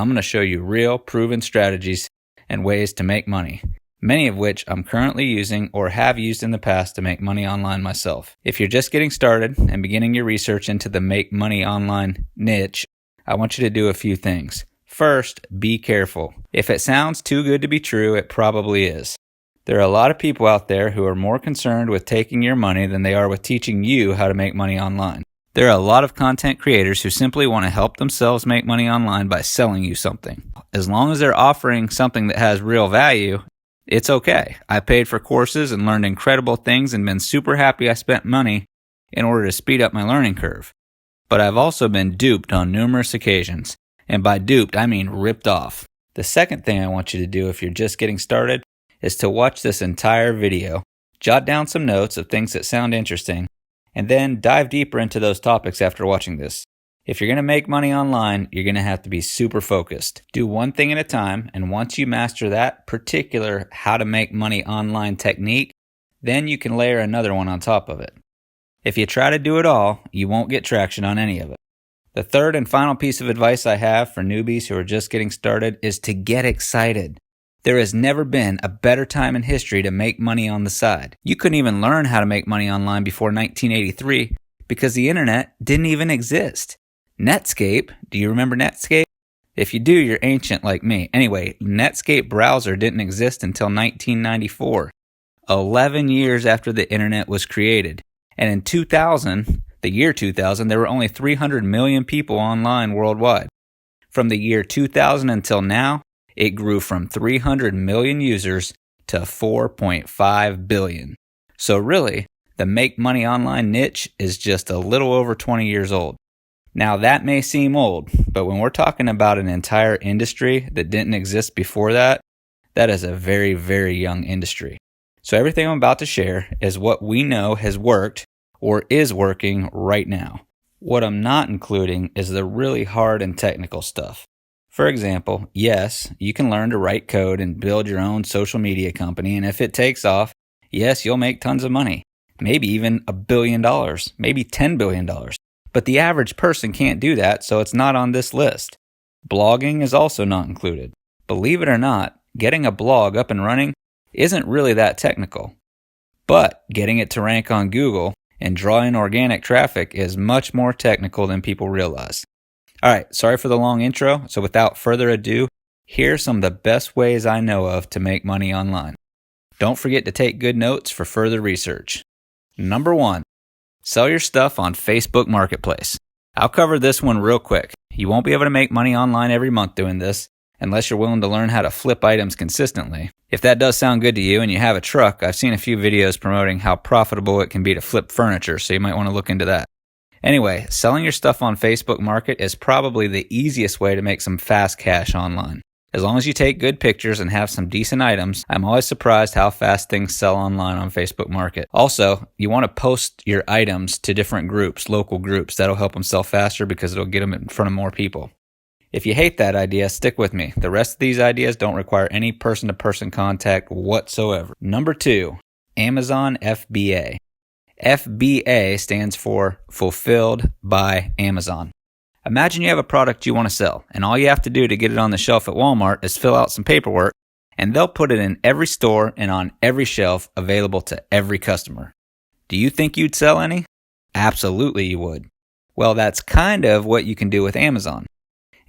I'm going to show you real, proven strategies and ways to make money, many of which I'm currently using or have used in the past to make money online myself. If you're just getting started and beginning your research into the make money online niche, I want you to do a few things. First, be careful. If it sounds too good to be true, it probably is. There are a lot of people out there who are more concerned with taking your money than they are with teaching you how to make money online. There are a lot of content creators who simply want to help themselves make money online by selling you something. As long as they're offering something that has real value, it's okay. I paid for courses and learned incredible things and been super happy I spent money in order to speed up my learning curve. But I've also been duped on numerous occasions. And by duped, I mean ripped off. The second thing I want you to do if you're just getting started is to watch this entire video, jot down some notes of things that sound interesting, and then dive deeper into those topics after watching this. If you're going to make money online, you're going to have to be super focused. Do one thing at a time, and once you master that particular how to make money online technique, then you can layer another one on top of it. If you try to do it all, you won't get traction on any of it. The third and final piece of advice I have for newbies who are just getting started is to get excited. There has never been a better time in history to make money on the side. You couldn't even learn how to make money online before 1983 because the internet didn't even exist. Netscape, do you remember Netscape? If you do, you're ancient like me. Anyway, Netscape browser didn't exist until 1994, 11 years after the internet was created. And in 2000, the year 2000, there were only 300 million people online worldwide. From the year 2000 until now, it grew from 300 million users to 4.5 billion. So really, the make money online niche is just a little over 20 years old. Now that may seem old, but when we're talking about an entire industry that didn't exist before that, that is a very, very young industry. So everything I'm about to share is what we know has worked or is working right now. What I'm not including is the really hard and technical stuff. For example, yes, you can learn to write code and build your own social media company, and if it takes off, yes, you'll make tons of money. Maybe even $1 billion, maybe $10 billion. But the average person can't do that, so it's not on this list. Blogging is also not included. Believe it or not, getting a blog up and running isn't really that technical. But getting it to rank on Google and draw in organic traffic is much more technical than people realize. All right, sorry for the long intro. So without further ado, here's some of the best ways I know of to make money online. Don't forget to take good notes for further research. Number 1, sell your stuff on Facebook Marketplace. I'll cover this one real quick. You won't be able to make money online every month doing this unless you're willing to learn how to flip items consistently. If that does sound good to you and you have a truck, I've seen a few videos promoting how profitable it can be to flip furniture, so you might want to look into that. Anyway, selling your stuff on Facebook Market is probably the easiest way to make some fast cash online. As long as you take good pictures and have some decent items, I'm always surprised how fast things sell online on Facebook Market. Also, you want to post your items to different groups, local groups. That'll help them sell faster because it'll get them in front of more people. If you hate that idea, stick with me. The rest of these ideas don't require any person-to-person contact whatsoever. Number 2, Amazon FBA. FBA stands for Fulfilled by Amazon. Imagine you have a product you want to sell, and all you have to do to get it on the shelf at Walmart is fill out some paperwork, and they'll put it in every store and on every shelf available to every customer. Do you think you'd sell any? Absolutely you would. Well, that's kind of what you can do with Amazon.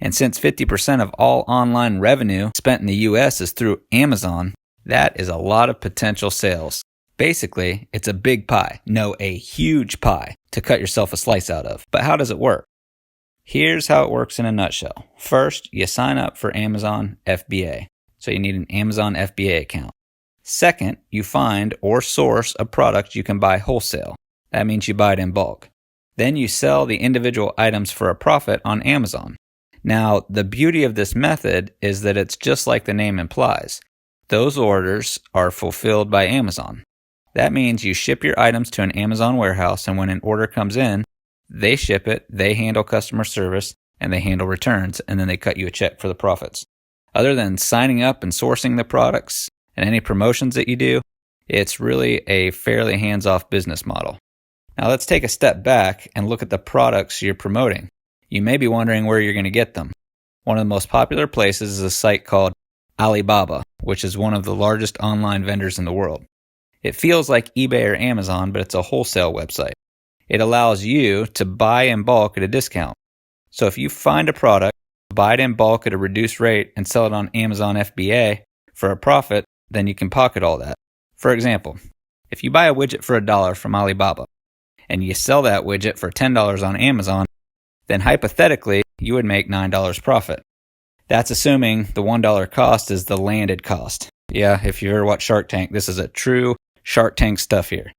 And since 50% of all online revenue spent in the US is through Amazon, that is a lot of potential sales. Basically, it's a big pie, no, a huge pie, to cut yourself a slice out of. But how does it work? Here's how it works in a nutshell. First, you sign up for Amazon FBA. So you need an Amazon FBA account. Second, you find or source a product you can buy wholesale. That means you buy it in bulk. Then you sell the individual items for a profit on Amazon. Now, the beauty of this method is that it's just like the name implies. Those orders are fulfilled by Amazon. That means you ship your items to an Amazon warehouse, and when an order comes in, they ship it, they handle customer service, and they handle returns, and then they cut you a check for the profits. Other than signing up and sourcing the products and any promotions that you do, it's really a fairly hands-off business model. Now let's take a step back and look at the products you're promoting. You may be wondering where you're going to get them. One of the most popular places is a site called Alibaba, which is one of the largest online vendors in the world. It feels like eBay or Amazon, but it's a wholesale website. It allows you to buy in bulk at a discount. So if you find a product, buy it in bulk at a reduced rate, and sell it on Amazon FBA for a profit, then you can pocket all that. For example, if you buy a widget for $1 from Alibaba, and you sell that widget for $10 on Amazon, then hypothetically, you would make $9 profit. That's assuming the $1 cost is the landed cost. Yeah, if you ever watched Shark Tank, this is a true Shark Tank stuff here.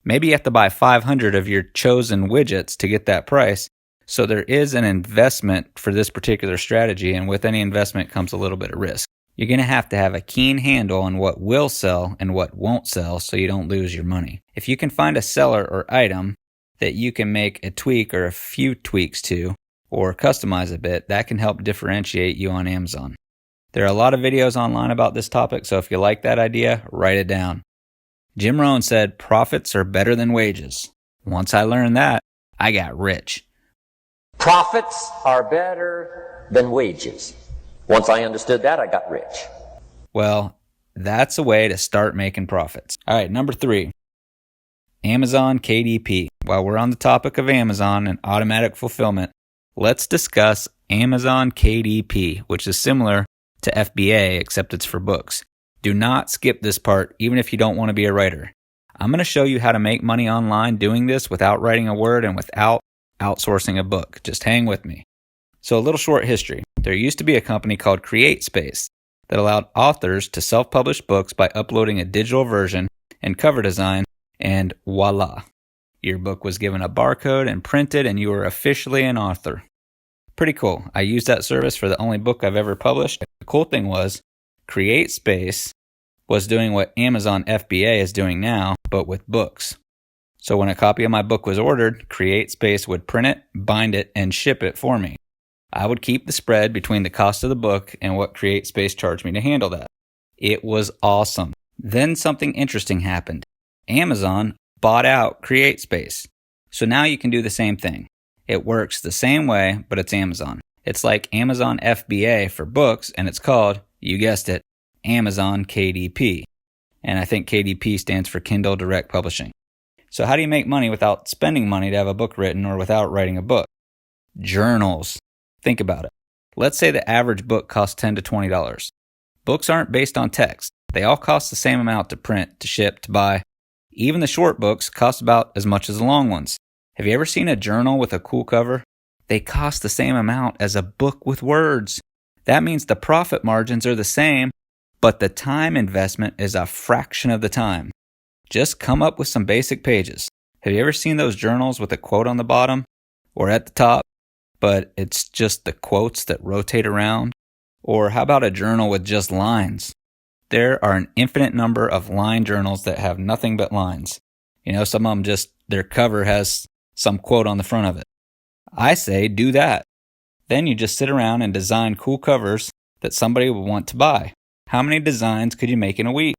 Maybe you have to buy 500 of your chosen widgets to get that price. So there is an investment for this particular strategy, and with any investment comes a little bit of risk. You're going to have a keen handle on what will sell and what won't sell so you don't lose your money. If you can find a seller or item that you can make a tweak or a few tweaks to, or customize a bit, that can help differentiate you on Amazon. There are a lot of videos online about this topic, so if you like that idea, write it down. Jim Rohn said, "Profits are better than wages." Once I learned that, I got rich. Profits are better than wages. Once I understood that, I got rich. Well, that's a way to start making profits. All right, number 3, Amazon KDP. While we're on the topic of Amazon and automatic fulfillment, let's discuss Amazon KDP, which is similar to FBA, except it's for books. Do not skip this part, even if you don't want to be a writer. I'm going to show you how to make money online doing this without writing a word and without outsourcing a book. Just hang with me. So a little short history. There used to be a company called CreateSpace that allowed authors to self-publish books by uploading a digital version and cover design, and voila. Your book was given a barcode and printed, and you were officially an author. Pretty cool. I used that service for the only book I've ever published. The cool thing was, CreateSpace was doing what Amazon FBA is doing now, but with books. So when a copy of my book was ordered, CreateSpace would print it, bind it, and ship it for me. I would keep the spread between the cost of the book and what CreateSpace charged me to handle that. It was awesome. Then something interesting happened. Amazon bought out CreateSpace. So now you can do the same thing. It works the same way, but it's Amazon. It's like Amazon FBA for books, and it's called, you guessed it, Amazon KDP. And I think KDP stands for Kindle Direct Publishing. So how do you make money without spending money to have a book written or without writing a book? Journals. Think about it. Let's say the average book costs $10 to $20. Books aren't based on text. They all cost the same amount to print, to ship, to buy. Even the short books cost about as much as the long ones. Have you ever seen a journal with a cool cover? They cost the same amount as a book with words. That means the profit margins are the same, but the time investment is a fraction of the time. Just come up with some basic pages. Have you ever seen those journals with a quote on the bottom or at the top, but it's just the quotes that rotate around? Or how about a journal with just lines? There are an infinite number of line journals that have nothing but lines. You know, some of them just, their cover has some quote on the front of it. I say do that. Then you just sit around and design cool covers that somebody will want to buy. How many designs could you make in a week?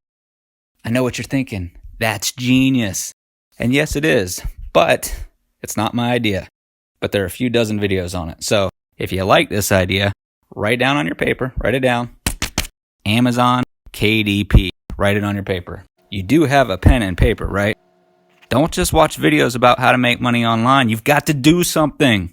I know what you're thinking. That's genius. And yes, it is, but it's not my idea. But there are a few dozen videos on it. So if you like this idea, write down on your paper, write it down, Amazon KDP, write it on your paper. You do have a pen and paper, right? Don't just watch videos about how to make money online. You've got to do something.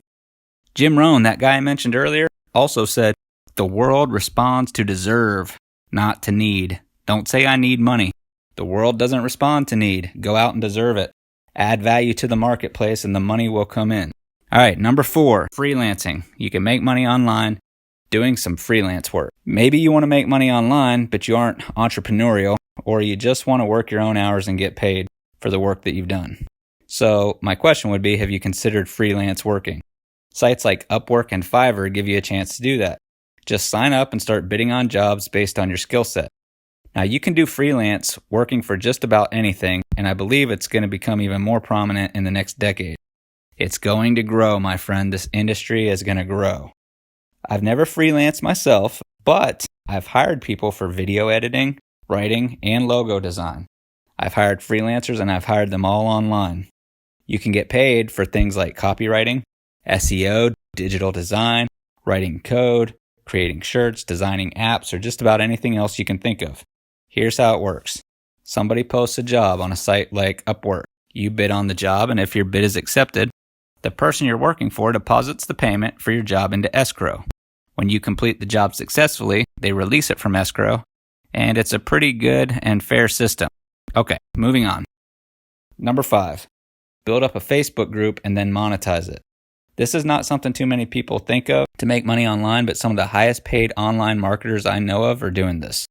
Jim Rohn, that guy I mentioned earlier, also said, the world responds to deserve, not to need. Don't say I need money. The world doesn't respond to need. Go out and deserve it. Add value to the marketplace and the money will come in. All right, number 4, freelancing. You can make money online doing some freelance work. Maybe you want to make money online, but you aren't entrepreneurial, or you just want to work your own hours and get paid for the work that you've done. So my question would be, have you considered freelance working? Sites like Upwork and Fiverr give you a chance to do that. Just sign up and start bidding on jobs based on your skill set. Now you can do freelance working for just about anything, and I believe it's going to become even more prominent in the next decade. It's going to grow, my friend. This industry is going to grow. I've never freelanced myself, but I've hired people for video editing, writing, and logo design. I've hired freelancers and I've hired them all online. You can get paid for things like copywriting, SEO, digital design, writing code, creating shirts, designing apps, or just about anything else you can think of. Here's how it works. Somebody posts a job on a site like Upwork. You bid on the job, and if your bid is accepted, the person you're working for deposits the payment for your job into escrow. When you complete the job successfully, they release it from escrow, and it's a pretty good and fair system. Okay, moving on. Number 5, build up a Facebook group and then monetize it. This is not something too many people think of to make money online, but some of the highest paid online marketers I know of are doing this.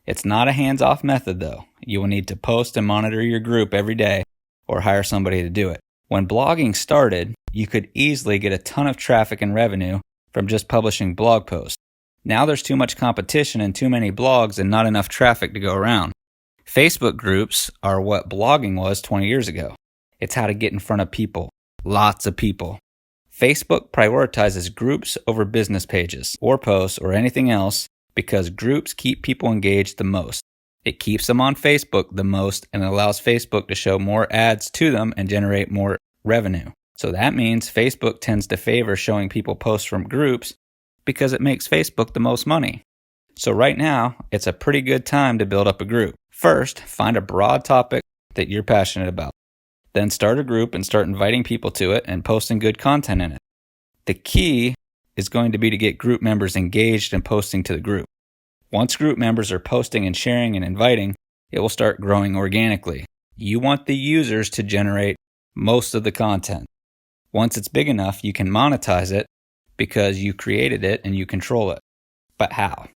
It's not a hands-off method though. You will need to post and monitor your group every day or hire somebody to do it. When blogging started, you could easily get a ton of traffic and revenue from just publishing blog posts. Now there's too much competition and too many blogs and not enough traffic to go around. Facebook groups are what blogging was 20 years ago. It's how to get in front of people, lots of people. Facebook prioritizes groups over business pages or posts or anything else because groups keep people engaged the most. It keeps them on Facebook the most and allows Facebook to show more ads to them and generate more revenue. So that means Facebook tends to favor showing people posts from groups because it makes Facebook the most money. So right now, it's a pretty good time to build up a group. First, find a broad topic that you're passionate about. Then start a group and start inviting people to it and posting good content in it. The key is going to be to get group members engaged and posting to the group. Once group members are posting and sharing and inviting, it will start growing organically. You want the users to generate most of the content. Once it's big enough, you can monetize it because you created it and you control it. But how?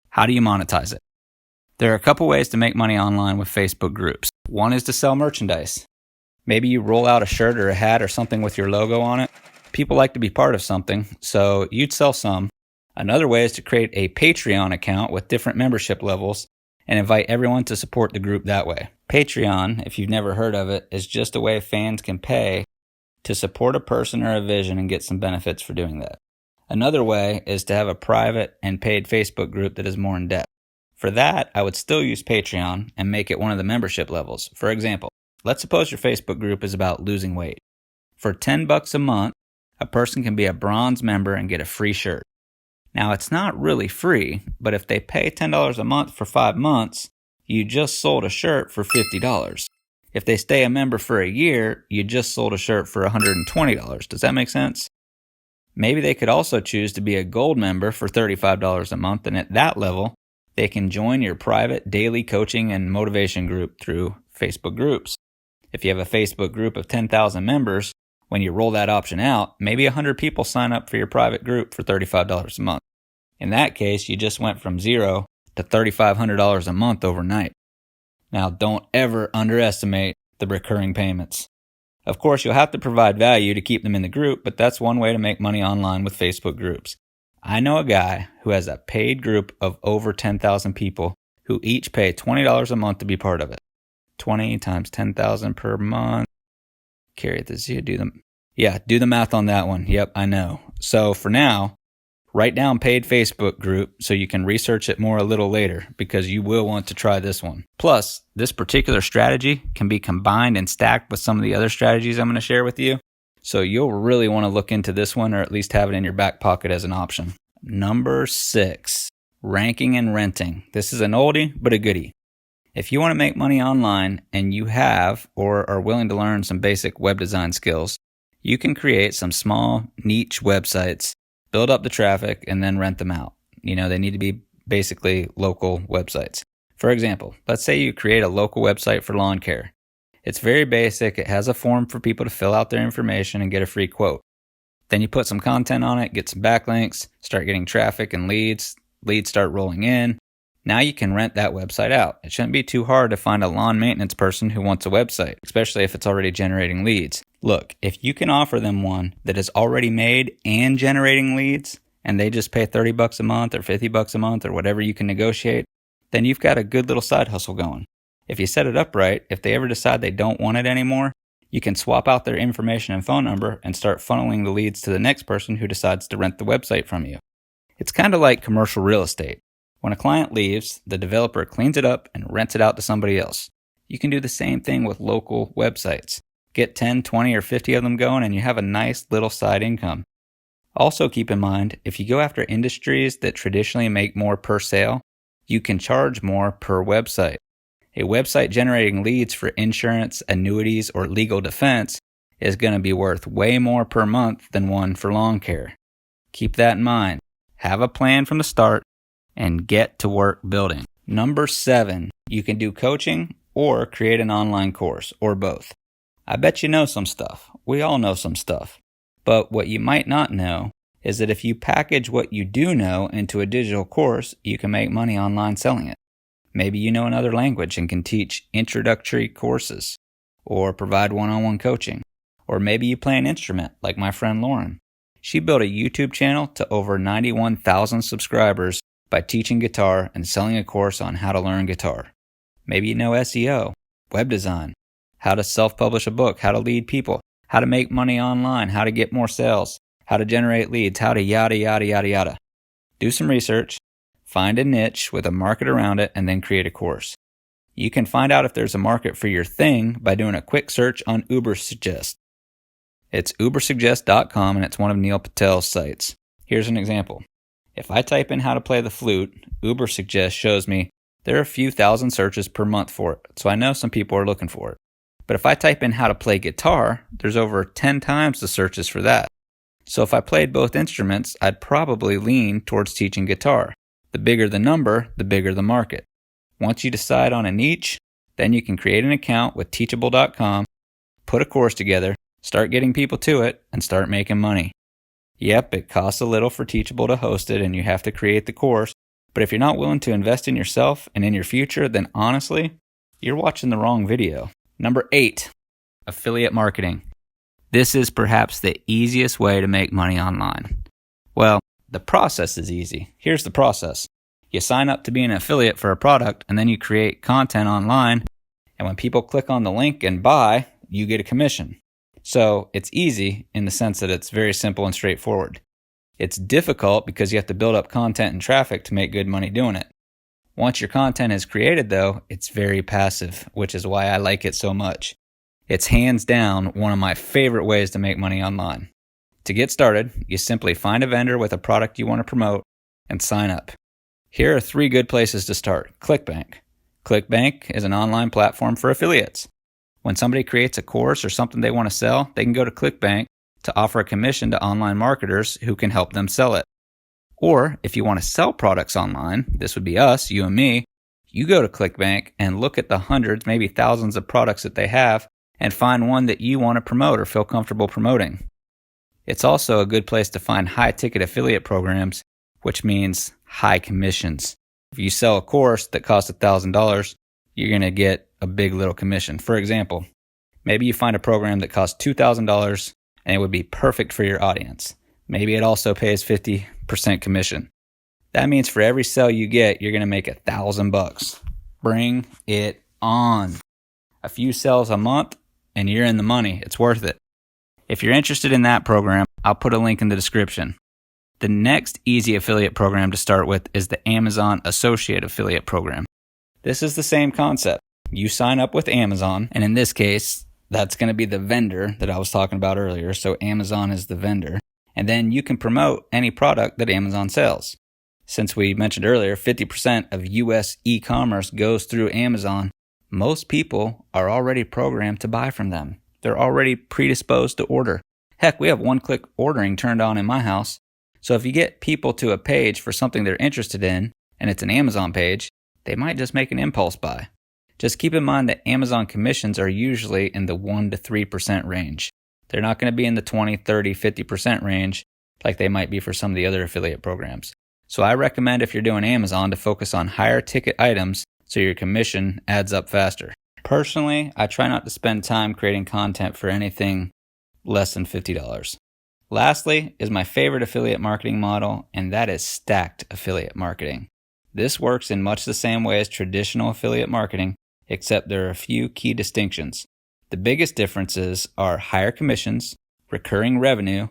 How do you monetize it? There are a couple ways to make money online with Facebook groups. One is to sell merchandise. Maybe you roll out a shirt or a hat or something with your logo on it. People like to be part of something, so you'd sell some. Another way is to create a Patreon account with different membership levels and invite everyone to support the group that way. Patreon, if you've never heard of it, is just a way fans can pay to support a person or a vision and get some benefits for doing that. Another way is to have a private and paid Facebook group that is more in depth. For that, I would still use Patreon and make it one of the membership levels. For example, let's suppose your Facebook group is about losing weight. For $10 a month, a person can be a bronze member and get a free shirt. Now, it's not really free, but if they pay $10 a month for 5 months, you just sold a shirt for $50. If they stay a member for a year, you just sold a shirt for $120. Does that make sense? Maybe they could also choose to be a gold member for $35 a month, and at that level, they can join your private daily coaching and motivation group through Facebook groups. If you have a Facebook group of 10,000 members, when you roll that option out, maybe 100 people sign up for your private group for $35 a month. In that case, you just went from $0 to $3,500 a month overnight. Now, don't ever underestimate the recurring payments. Of course, you'll have to provide value to keep them in the group, but that's one way to make money online with Facebook groups. I know a guy who has a paid group of over 10,000 people who each pay $20 a month to be part of it. 20 times 10,000 per month. Carry this. Do the math on that one. Yep, I know. So for now, write down paid Facebook group so you can research it more a little later because you will want to try this one. Plus, this particular strategy can be combined and stacked with some of the other strategies I'm going to share with you. So you'll really want to look into this one or at least have it in your back pocket as an option. Number 6, ranking and renting. This is an oldie, but a goodie. If you want to make money online and you have or are willing to learn some basic web design skills, you can create some small niche websites, build up the traffic, and then rent them out. They need to be basically local websites. For example, let's say you create a local website for lawn care. It's very basic. It has a form for people to fill out their information and get a free quote. Then you put some content on it, get some backlinks, start getting traffic and leads. Leads start rolling in. Now you can rent that website out. It shouldn't be too hard to find a lawn maintenance person who wants a website, especially if it's already generating leads. Look, if you can offer them one that is already made and generating leads, and they just pay $30 a month or $50 a month or whatever you can negotiate, then you've got a good little side hustle going. If you set it up right, if they ever decide they don't want it anymore, you can swap out their information and phone number and start funneling the leads to the next person who decides to rent the website from you. It's kind of like commercial real estate. When a client leaves, the developer cleans it up and rents it out to somebody else. You can do the same thing with local websites. Get 10, 20, or 50 of them going and you have a nice little side income. Also keep in mind, if you go after industries that traditionally make more per sale, you can charge more per website. A website generating leads for insurance, annuities, or legal defense is going to be worth way more per month than one for lawn care. Keep that in mind. Have a plan from the start and get to work building. Number 7, you can do coaching or create an online course, or both. I bet you know some stuff. We all know some stuff. But what you might not know is that if you package what you do know into a digital course, you can make money online selling it. Maybe you know another language and can teach introductory courses or provide one-on-one coaching. Or maybe you play an instrument like my friend Lauren. She built a YouTube channel to over 91,000 subscribers by teaching guitar and selling a course on how to learn guitar. Maybe you know SEO, web design, how to self-publish a book, how to lead people, how to make money online, how to get more sales, how to generate leads, how to yada, yada, yada, yada. Do some research, find a niche with a market around it, and then create a course. You can find out if there's a market for your thing by doing a quick search on Ubersuggest. It's Ubersuggest.com and it's one of Neil Patel's sites. Here's an example. If I type in how to play the flute, Ubersuggest shows me there are a few thousand searches per month for it, so I know some people are looking for it. But if I type in how to play guitar, there's over 10 times the searches for that. So if I played both instruments, I'd probably lean towards teaching guitar. The bigger the number, the bigger the market. Once you decide on a niche, then you can create an account with Teachable.com, put a course together, start getting people to it, and start making money. Yep, it costs a little for Teachable to host it and you have to create the course, but if you're not willing to invest in yourself and in your future, then honestly, you're watching the wrong video. Number 8, affiliate marketing. This is perhaps the easiest way to make money online. Well, the process is easy. Here's the process. You sign up to be an affiliate for a product and then you create content online, and when people click on the link and buy, you get a commission. So it's easy in the sense that it's very simple and straightforward. It's difficult because you have to build up content and traffic to make good money doing it. Once your content is created, though, it's very passive, which is why I like it so much. It's hands down one of my favorite ways to make money online. To get started, you simply find a vendor with a product you want to promote and sign up. Here are 3 good places to start. Clickbank. Clickbank is an online platform for affiliates. When somebody creates a course or something they want to sell, they can go to Clickbank to offer a commission to online marketers who can help them sell it. Or if you want to sell products online, this would be us, you and me, you go to Clickbank and look at the hundreds, maybe thousands of products that they have and find one that you want to promote or feel comfortable promoting. It's also a good place to find high-ticket affiliate programs, which means high commissions. If you sell a course that costs $1,000, you're going to get a big little commission. For example, maybe you find a program that costs $2,000 and it would be perfect for your audience. Maybe it also pays 50% commission. That means for every sale you get, you're going to make $1,000. Bring it on. A few sales a month and you're in the money. It's worth it. If you're interested in that program, I'll put a link in the description. The next easy affiliate program to start with is the Amazon Associate Affiliate Program. This is the same concept. You sign up with Amazon, and in this case, that's going to be the vendor that I was talking about earlier. So Amazon is the vendor. And then you can promote any product that Amazon sells. Since we mentioned earlier, 50% of US e-commerce goes through Amazon. Most people are already programmed to buy from them. They're already predisposed to order. Heck, we have one-click ordering turned on in my house. So if you get people to a page for something they're interested in, and it's an Amazon page, they might just make an impulse buy. Just keep in mind that Amazon commissions are usually in the 1 to 3% range. They're not going to be in the 20, 30, 50% range like they might be for some of the other affiliate programs. So I recommend if you're doing Amazon to focus on higher ticket items so your commission adds up faster. Personally, I try not to spend time creating content for anything less than $50. Lastly is my favorite affiliate marketing model, and that is stacked affiliate marketing. This works in much the same way as traditional affiliate marketing, except there are a few key distinctions. The biggest differences are higher commissions, recurring revenue,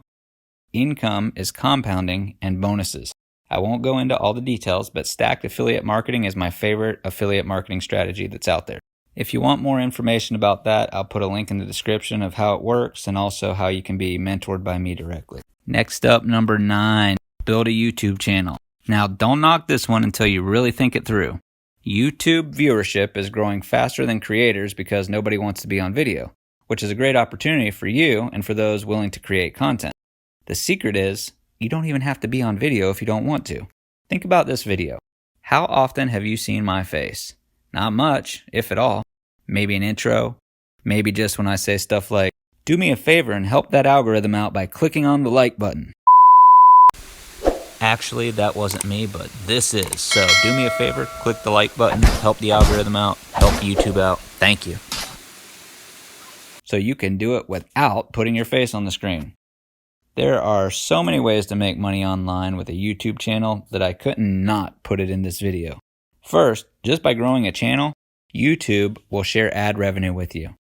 income is compounding, and bonuses. I won't go into all the details, but stacked affiliate marketing is my favorite affiliate marketing strategy that's out there. If you want more information about that, I'll put a link in the description of how it works and also how you can be mentored by me directly. Next up, number 9, build a YouTube channel. Now, don't knock this one until you really think it through. YouTube viewership is growing faster than creators because nobody wants to be on video, which is a great opportunity for you and for those willing to create content. The secret is, you don't even have to be on video if you don't want to. Think about this video. How often have you seen my face? Not much, if at all. Maybe an intro. Maybe just when I say stuff like, do me a favor and help that algorithm out by clicking on the like button. Actually, that wasn't me, but this is. So do me a favor, click the like button, help the algorithm out, help YouTube out. Thank you. So you can do it without putting your face on the screen. There are so many ways to make money online with a YouTube channel that I couldn't not put it in this video. First, just by growing a channel, YouTube will share ad revenue with you.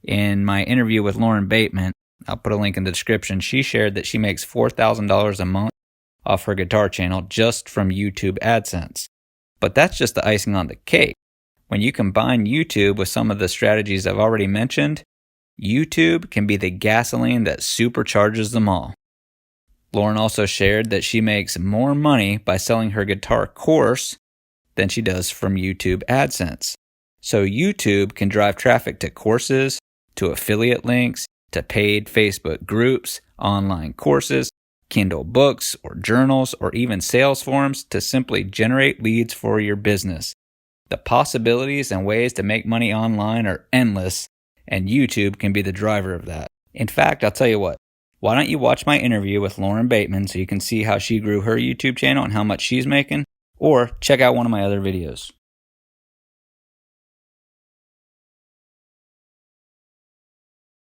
In my interview with Lauren Bateman, I'll put a link in the description, she shared that she makes $4,000 a month off her guitar channel just from YouTube AdSense. But that's just the icing on the cake. When you combine YouTube with some of the strategies I've already mentioned, YouTube can be the gasoline that supercharges them all. Lauren also shared that she makes more money by selling her guitar course than she does from YouTube AdSense. So YouTube can drive traffic to courses, to affiliate links, to paid Facebook groups, online courses, Kindle books or journals, or even sales forums to simply generate leads for your business. The possibilities and ways to make money online are endless, and YouTube can be the driver of that. In fact, I'll tell you what, why don't you watch my interview with Lauren Bateman so you can see how she grew her YouTube channel and how much she's making, or check out one of my other videos.